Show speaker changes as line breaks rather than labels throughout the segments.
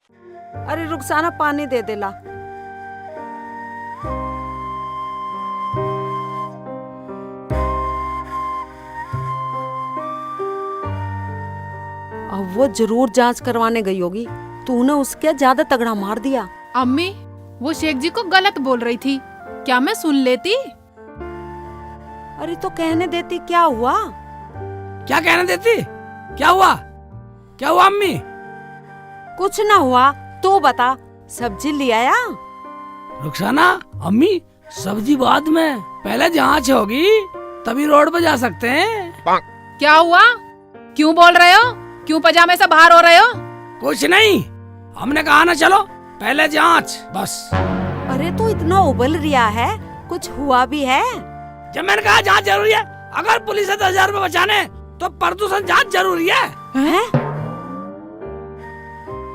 अरे रुखसाना पानी दे दे ला। अब वो जरूर जांच करवाने गई होगी, तूने उसके ज्यादा तगड़ा मार दिया।
अम्मी वो शेख जी को गलत बोल रही थी, क्या मैं सुन लेती?
अरे तो कहने देती, क्या हुआ?
क्या कहने देती? क्या हुआ? क्या हुआ अम्मी?
कुछ ना हुआ, तू बता। सब्जी ले आया?
रुखसाना, अम्मी सब्जी बाद में, पहले जांच होगी तभी रोड पे जा सकते हैं।
क्या हुआ? क्यों बोल रहे हो? क्यों पजामे से बाहर हो रहे हो?
कुछ नहीं, हमने कहा ना चलो पहले जांच, बस।
अरे तू इतना उबल रिया है, कुछ हुआ भी है?
जब मैंने कहा जांच जरूरी है, अगर पुलिस से 10,000 रुपए बचाने तो प्रदूषण जांच जरूरी है।
हैं?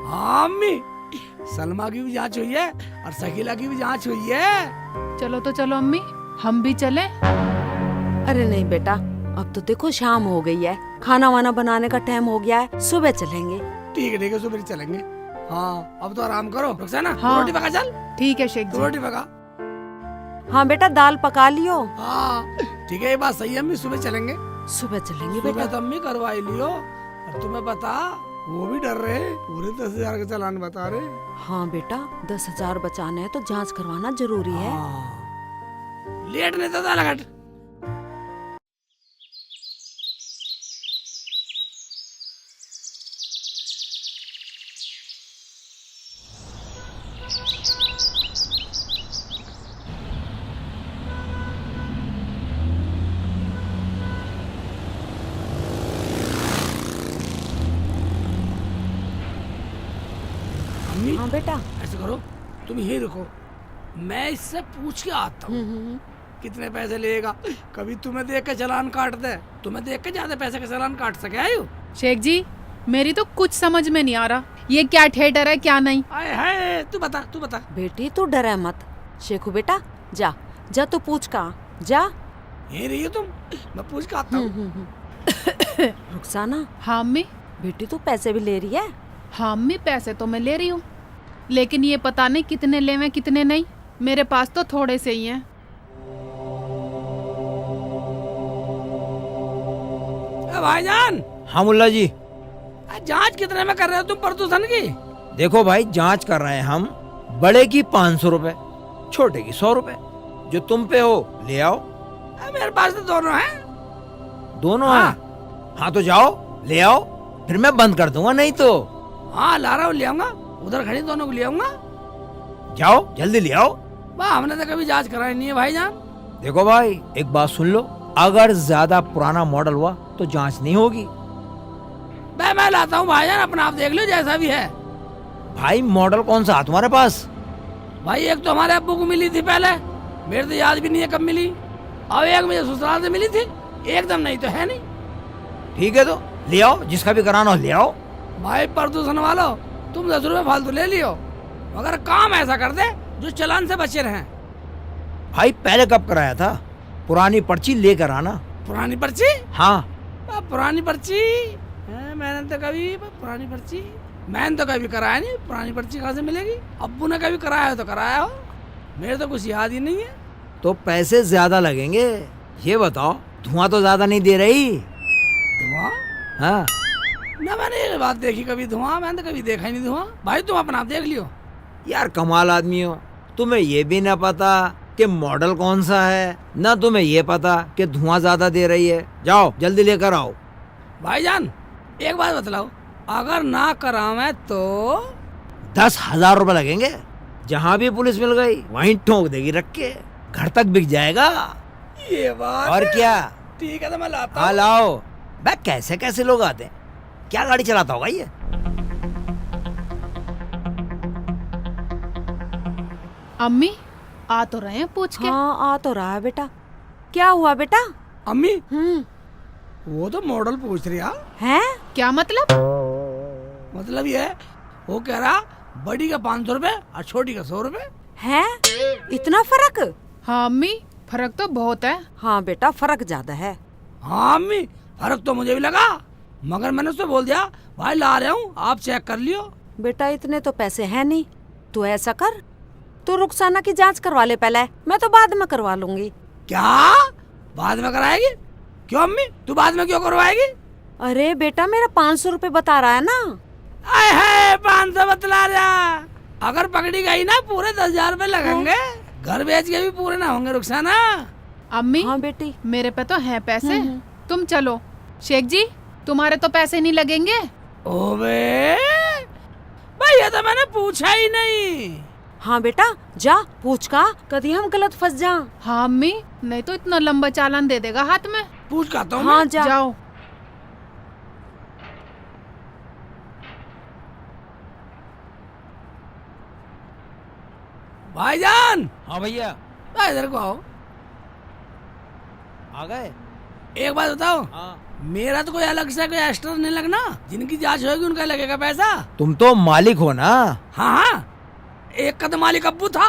हाँ अम्मी, सलमा की भी जांच हुई है और शकीला की भी जांच हुई है।
चलो तो चलो अम्मी, हम भी चले।
अरे नहीं बेटा, अब तो देखो शाम हो गई है, खाना वाना बनाने का टाइम हो गया है, सुबह चलेंगे।
ठीक है सुबह चलेंगे। हाँ अब तो आराम करो रुखसाना,
हाँ।
रोटी पका चल।
ठीक है शेख जी।
रोटी पका।
हाँ बेटा, दाल पका लियो।
हाँ ठीक है, ये बात सही है अम्मी, सुबह चलेंगे।
सुबह चलेंगे
सुबह
बेटा।
तो अम्मी करवाई लियो। और तुम्हें पता, वो भी डर रहे, पूरे 10,000 का चालान बता रहे।
हाँ बेटा, 10,000 बचाने हैं तो जांच करवाना जरूरी है।
हाँ। लेट नहीं तो लगट।
हाँ बेटा।
ऐसे करो, तुम यही रुको, मैं इससे पूछ के आता हूँ कितने पैसे लेगा। कभी तुम्हें देख के चालान काट दे, तुम्हें देख के ज्यादा पैसे का चालान काट सके। आयु
शेख जी, मेरी तो कुछ समझ में नहीं आ रहा, ये क्या थिएटर है क्या नहीं।
आए हाय, तू बता।
बेटी तू डरे मत। शेखू बेटा, जा जा, तू पूछ का जा।
यही रही हो तुम, मैं पूछ के आता हूँ।
रुखसाना।
हाँ अम्मी।
बेटी तू पैसे भी ले रही है?
हाँ अम्मी, पैसे तो मैं ले रही हूँ, लेकिन ये पता नहीं कितने लेवे कितने नहीं, मेरे पास तो थोड़े से ही हैं।
भाईजान।
हाँ मुल्ला जी।
जांच कितने में कर रहे हो तुम प्रदूषण की?
देखो भाई, जांच कर रहे हैं हम। बड़े की 500 रुपए, छोटे की 100 रुपए। जो तुम पे हो ले आओ।
मेरे पास तो दोनों हैं।
दोनों
हाँ।
हैं? हाँ तो जाओ ले आओ, फिर मैं बंद कर दूंगा नहीं तो।
हाँ ला रहा हूँ, ले आऊंगा, उधर खड़ी दोनों को ले आऊंगा।
जाओ जल्दी ले आओ।
वाह, हमने तो कभी जांच कराई नहीं है भाईजान।
देखो भाई, एक बात सुन लो, अगर ज्यादा पुराना मॉडल हुआ तो जांच नहीं होगी।
मैं लाता हूँ भाईजान, अपना आप देख लो जैसा भी है।
भाई मॉडल कौन सा है तुम्हारे पास?
भाई एक तो हमारे अब्बू को मिली थी पहले, मेरे तो याद भी नहीं है कब मिली। और एक मुझे ससुराल से मिली थी, एकदम नहीं तो है नहीं।
ठीक है तो ले आओ, जिसका भी कराना हो ले आओ।
भाई प्रदूषण वालों, तुम 10 रुपए फालतू ले लियो, मगर काम ऐसा कर दे जो चालान से बचे रहें।
भाई पहले कब कराया था? पुरानी पर्ची लेकर आना।
पुरानी पर्ची?
हाँ।
पुरानी पर्ची मैंने तो कभी कराया नहीं। पुरानी पर्ची कहाँ से मिलेगी? अब्बू ने कभी कराया हो तो कराया हो, मेरे तो कुछ याद ही नहीं है।
तो पैसे ज्यादा लगेंगे। ये बताओ, धुआं तो ज्यादा नहीं दे रही?
धुआं?
हाँ।
ना मैंने ये बात देखी कभी धुआं, मैंने तो कभी देखा ही नहीं धुआं। भाई तुम अपना आप देख लियो।
यार कमाल आदमी हो, तुम्हें ये भी ना पता कि मॉडल कौन सा है, ना तुम्हें ये पता कि धुआं ज्यादा दे रही है। जाओ जल्दी लेकर आओ।
भाईजान एक बात बतलाओ, अगर ना करावे तो?
10,000 रुपए लगेंगे। जहाँ भी पुलिस मिल गई वहीं ठोक देगी रख के, घर तक बिक जाएगा।
ये बात
और क्या?
ठीक है तो मैं लाता
हाँ
हूँ।
लाओ। भाई कैसे कैसे लोग आते हैं, क्या गाड़ी चलाता होगा ये?
अम्मी आ तो रहे हैं पूछ के।
हाँ आ तो रहा है बेटा। क्या हुआ बेटा?
अम्मी वो तो मॉडल पूछ रही
है?
क्या मतलब?
मतलब ये है, वो कह रहा बड़ी का 500 रुपए और छोटी का 100 रुपए
है। इतना फर्क?
हाँ अम्मी, फर्क तो बहुत है।
हाँ बेटा, फर्क ज्यादा है।
हाँ अम्मी, फर्क तो मुझे भी लगा, मगर मैंने उससे बोल दिया भाई ला रहा हूँ, आप चेक कर लियो।
बेटा इतने तो पैसे हैं नहीं, तू ऐसा कर, तू रुखसाना की जांच करवा ले पहले, मैं तो बाद में करवा लूंगी।
क्या बाद में कराएगी? क्यों अम्मी, तू बाद में क्यों करवाएगी?
अरे बेटा मेरा 500 रुपए बता रहा है ना।
आए है 500 बतला रहा। अगर पकड़ी गई ना पूरे 10,000 रुपए लगेंगे। घर बेच के भी पूरे ना होंगे रुखसाना।
अम्मी
हाँ बेटी।
मेरे पे तो है पैसे, तुम चलो। शेख जी तुम्हारे तो पैसे नहीं लगेंगे।
ओबे भैया तो मैंने पूछा ही नहीं।
हाँ बेटा जा पूछ का, कभी हम गलत फंस जा।
हाँ अम्मी, नहीं तो इतना लंबा चालान दे देगा हाथ में।
पूछ का तो
हाँ जा।
जाओ।
भाईजान
हाँ भैया
इधर को आओ।
आ गए।
एक बात बताओ,
हाँ।
मेरा तो कोई अलग से कोई एक्स्ट्रा नहीं लगना। जिनकी जांच होगी उनका लगेगा पैसा।
तुम तो मालिक हो ना।
हाँ हाँ, एक का तो मालिक अब्बू था।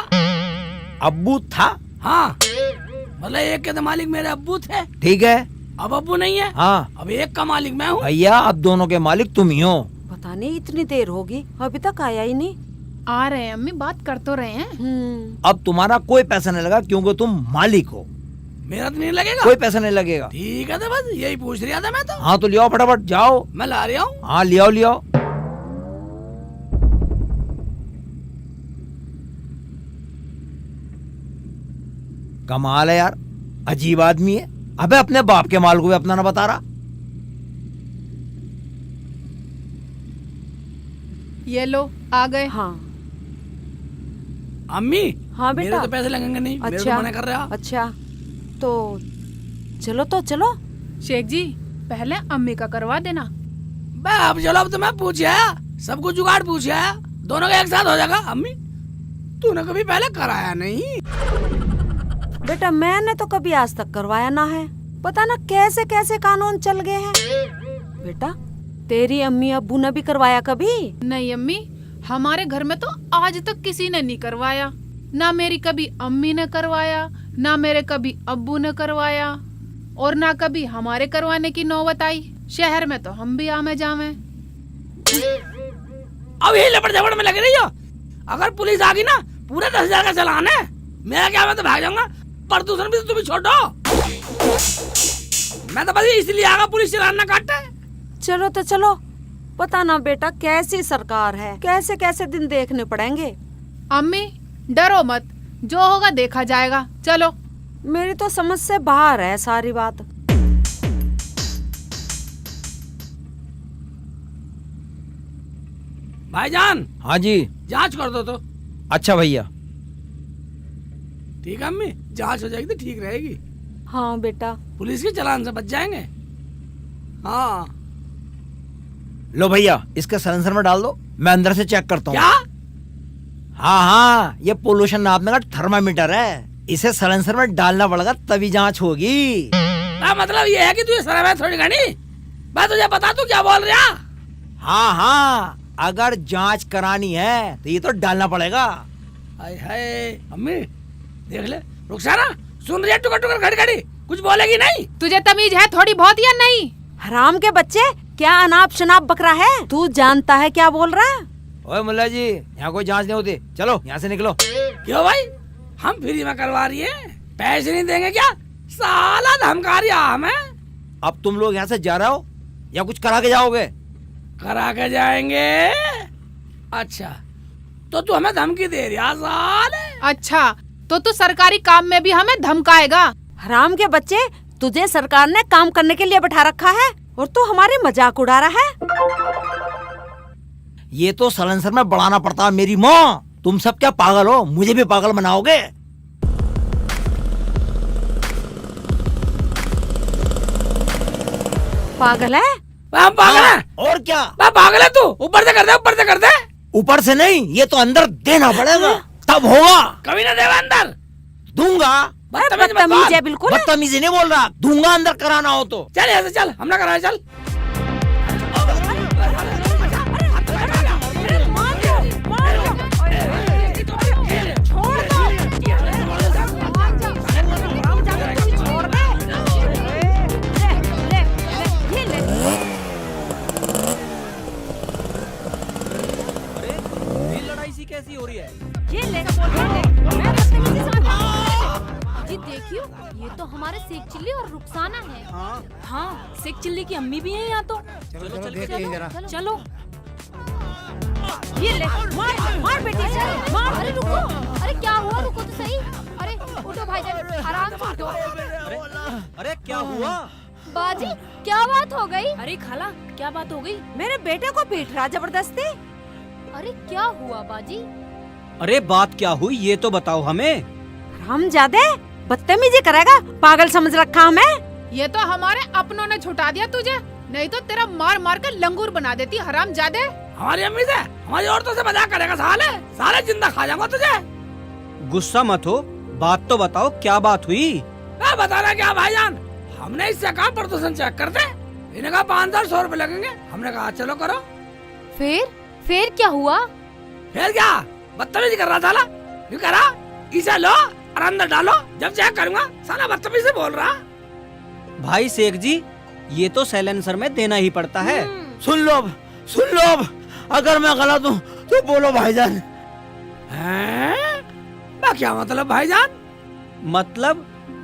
अब्बू था?
हाँ मतलब एक के तो मालिक मेरे अब्बू थे,
ठीक है।
अब अब्बू नहीं है।
हाँ
अब एक का मालिक मैं हूँ।
भैया अब दोनों के मालिक तुम ही हो।
पता नहीं इतनी देर होगी, अभी तक आया ही नहीं।
आ रहे हैं अम्मी, बात कर तो रहे हैं।
अब तुम्हारा कोई पैसा नहीं लगा क्योंकि तुम मालिक हो।
मेरा तो नहीं लगेगा।
कोई पैसा नहीं लगेगा।
ठीक है तो बस यही पूछ रहा था मैं तो।
हाँ तो ले आओ फटाफट, जाओ।
मैं ला रहा हूँ।
हाँ ले आओ ले आओ। कमाल है यार, अजीब आदमी है। अबे अपने बाप के माल को भी अपना ना बता रहा।
ये लो आ गए।
हाँ
अम्मी
हाँ बेटा।
मेरे तो पैसे लगेंगे नहीं। मेरे
अच्छा
को मना कर रहा।
अच्छा तो चलो।
शेख जी पहले अम्मी का करवा देना।
बे अब चलो, अब तो मैं पूछ आया, सब कुछ जुगाड़ पूछ आया, दोनों का एक साथ हो जाएगा। अम्मी तूने कभी पहले कराया नहीं?
बेटा मैंने तो कभी आज तक करवाया ना है, पता ना कैसे कैसे कानून चल गए हैं। बेटा तेरी अम्मी अब्बू ने भी करवाया कभी?
नहीं अम्मी, हमारे घर में तो आज तक किसी ने नहीं करवाया। ना मेरी कभी अम्मी ने करवाया, ना मेरे कभी अब्बू ने करवाया, और ना कभी हमारे करवाने की नौबत आई। शहर में तो हम भी आमे जावे।
अब यही लपड़ झपड़ में लग रही हो। अगर पुलिस आ गई ना, पूरे 10,000 का चालान है। मेरा क्या, मैं तो भाग जाऊंगा। प्रदूषण भी तो तुम ही छोड़ो। मैं तो बस इसलिए आगा पुलिस चालान ना काटे।
चलो तो चलो, पता ना बेटा कैसी सरकार है, कैसे कैसे दिन देखने पड़ेंगे।
अम्मी डरो मत, जो होगा देखा जाएगा। चलो।
मेरी तो समझ से बाहर है सारी बात।
भाईजान
हाँ जी।
जांच कर दो तो।
अच्छा भैया।
ठीक है अम्मी, जांच हो जाएगी तो ठीक रहेगी।
हाँ बेटा।
पुलिस के चालान से बच जाएंगे। हाँ
लो भैया इसके साइलेंसर में डाल दो, मैं अंदर से चेक करता हूँ।
क्या?
हाँ ये पोल्यूशन नापने का थर्मामीटर है, इसे साइलेंसर में डालना पड़ेगा तभी जांच होगी।
मतलब ये है कि तुझे शर्म है थोड़ी घनी? मैं तुझे बता तू क्या बोल रहा?
हाँ अगर जांच करानी है तो ये तो डालना पड़ेगा।
हाय हाय अम्मी देख ले, रुखसाना सुन रही है? टुकर टुकर खड़ी खड़ी कुछ बोलेगी नहीं?
तुझे तमीज है थोड़ी बहुत या नहीं?
हराम के बच्चे, क्या अनाप शनाप बकरा है? तू जानता है क्या बोल रहा है?
ओए मुल्ला जी यहाँ कोई जांच नहीं होती, चलो यहाँ से निकलो।
क्यों भाई, हम फ्री में करवा रही है, पैसे नहीं देंगे क्या? साला धमका रही हमें।
अब तुम लोग यहाँ से जा रहे हो या कुछ करा के जाओगे?
करा के जाएंगे। अच्छा तो तू हमें धमकी दे रही है साले?
अच्छा तो तू सरकारी काम में भी हमें धमकाएगा?
हराम के बच्चे, तुझे सरकार ने काम करने के लिए बैठा रखा है और तू हमारी मजाक उड़ा रहा है।
ये तो साइलेंसर में बढ़ाना पड़ता है मेरी माँ। तुम सब क्या पागल हो, मुझे भी पागल बनाओगे?
पागल है?
हम पागल है?
और क्या?
पागल है तू? ऊपर से कर दे, ऊपर से कर दे।
ऊपर से नहीं, ये तो अंदर देना पड़ेगा तब होगा।
कभी ना देवा अंदर।
दूंगा।
बदतमीज है बिल्कुल।
बदतमीजी नहीं बोल रहा, दूंगा अंदर कराना हो तो।
चल यहाँ से चल, हम ना कराए चल।
कैसी हो रही है?
ये ले मैं बदतमीजी से बात
जी देखियो, ये तो हमारे शेख चिल्ली और रुखसाना है।
हाँ, शेख चिल्ली की अम्मी भी है यहाँ तो।
चलो चल देख के जरा।
चलो।
ये ले मार बेटी से मार।
अरे रुको, अरे क्या हुआ, रुको तो सही। अरे उठो भाईजान, आराम से उठो।
अरे क्या हुआ?
बाजी क्या बात हो गई?
अरे खाला, क्या बात हो गई?
मेरे बेटे को पीट रहा जबरदस्ती।
अरे क्या हुआ बाजी?
अरे बात क्या हुई ये तो बताओ हमें।
हम ज्यादा बदतमीजी करेगा, पागल समझ रखा हमें।
ये तो हमारे अपनों ने छुटा दिया तुझे, नहीं तो तेरा मार मार कर लंगूर बना देती हराम जादे।
हमारी अम्मी से, हमारी औरतों से मजाक करेगा साले, साले जिंदा खा जाऊंगा तुझे।
गुस्सा मत हो, बात तो बताओ क्या बात हुई।
बताना क्या भाईजान, हमने इससे कहा प्रदूषण चेक कर दे। इन्हें कहा 500 रुपए लगेंगे। हमने कहा चलो करो।
फिर क्या हुआ?
फिर क्या, बदतमीजी कर रहा साला। यूं करा, इसे लो और अंदर डालो, जब चेक करूंगा साला बदतमीजी से बोल रहा।
भाई शेख जी, ये तो साइलेंसर में देना ही पड़ता है।
सुन लो अब, अगर मैं गलत हूँ तो बोलो भाईजान।
क्या मतलब भाईजान?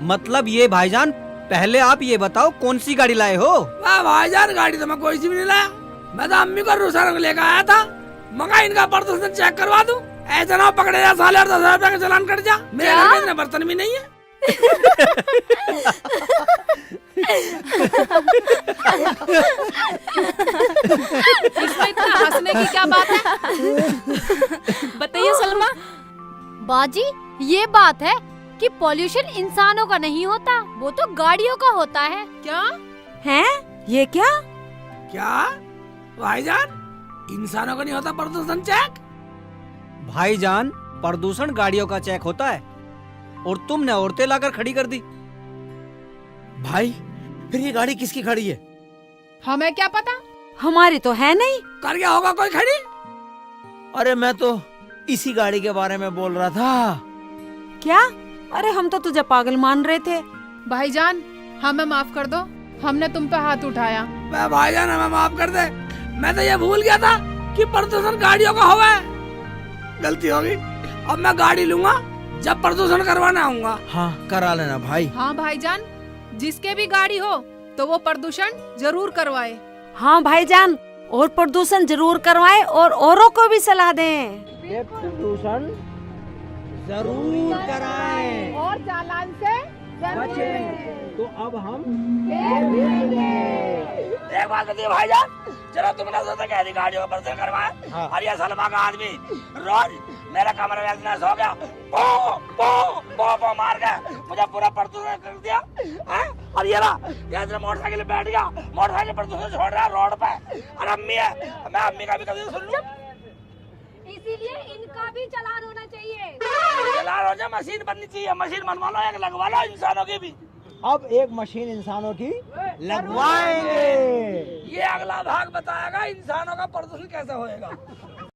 मतलब ये भाईजान, पहले आप ये बताओ कौन सी गाड़ी लाए हो?
वाह भाईजान, गाड़ी तो मैं कोई सी भी नहीं लाया। मैं तो अम्मी को रूसा लेकर आया था। मगा इनका प्रदूषण चेक करवा दूं। ऐसा ना पकड़े जा साले और 10,000 रुपए का चालान कट जा। मेरे घर में इतने बर्तन भी नहीं है।
इसमें इतना हंसने की क्या बात है?
बताइए सलमा।
बाजी ये बात है कि पॉल्यूशन इंसानों का नहीं होता, वो तो गाड़ियों का होता है।
क्या
हैं? ये क्या?
क्या भाईजान, इंसानों को नहीं होता प्रदूषण चेक?
भाईजान, प्रदूषण गाड़ियों का चेक होता है और तुमने औरतें लाकर खड़ी कर दी।
भाई फिर ये गाड़ी किसकी खड़ी है?
हमें क्या पता?
हमारी तो है नहीं।
कर गया होगा कोई खड़ी।
अरे मैं तो इसी गाड़ी के बारे में बोल रहा था।
क्या? अरे हम तो तुझे पागल मान रहे थे।
भाईजान हमें माफ कर दो, हमने तुम पे हाथ उठाया।
मैं भाईजान हमें माफ कर दे। मैं तो ये भूल गया था कि प्रदूषण गाड़ियों का हुआ है। गलती होगी, अब मैं गाड़ी लूंगा जब प्रदूषण करवाने आऊंगा।
हाँ करा लेना भाई।
हाँ भाईजान, जिसके भी गाड़ी हो तो वो प्रदूषण जरूर करवाए।
हाँ भाईजान, और प्रदूषण जरूर करवाए और औरों को भी सलाह दें।
प्रदूषण जरूर कराएं
और चालान से
बचें। तो अब हम
एक बात बताइए भाईजान, जरा तुमने सोचा कि ऐसी गाड़ियों का प्रदूषण करवाए?
हाँ।
और ये सलमा का आदमी रोज मेरे कमरे में इतना सो गया, पो मार के मुझे पूरा प्रदूषण कर दिया है? और ये ना, ये इधर मोटरसाइकिल पे बैठ गया, मोटरसाइकिल प्रदूषण छोड़ रहा है रोड पे। और अम्मी है, मैं अम्मी का भी कभी सुन लूं।
इसीलिए इनका भी चालान होना चाहिए।
चला रोजा मशीन बननी चाहिए, मशीन बनवा लो, एक लगवा लो इंसानों की भी।
अब एक मशीन इंसानों की लगवाएंगे।
ये अगला भाग बताएगा इंसानों का प्रदूषण कैसे होएगा।